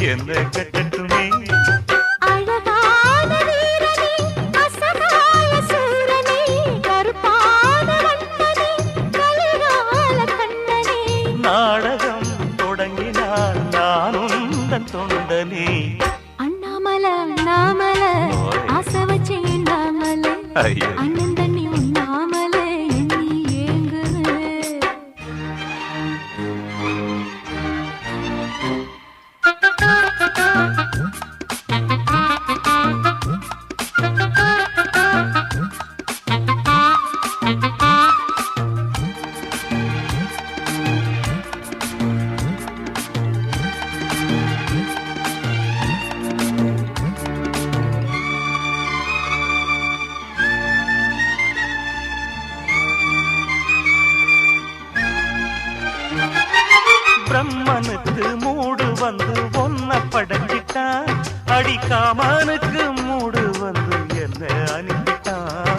என்ன கட்டட்டுமே அழகான வீரனே அசகாய சூரனே கருப்பான வண்ணனே கலிகால கண்ணனே நாடகம் தொடங்கினால் நான் உந்தன் தொண்டனே அண்ணாமல அண்ணாமல ஆசை வச்சு எண்ணாமல அண்ணன் தண்ணி உண்ணாமல எண்ணி ஏங்குது பிரம்மனுக்கு மூடு வந்து ஒன்ன படைச்சிட்டான் அடிக்காமனுக்கு மூடு வந்து என்ன அனுப்பிட்டான்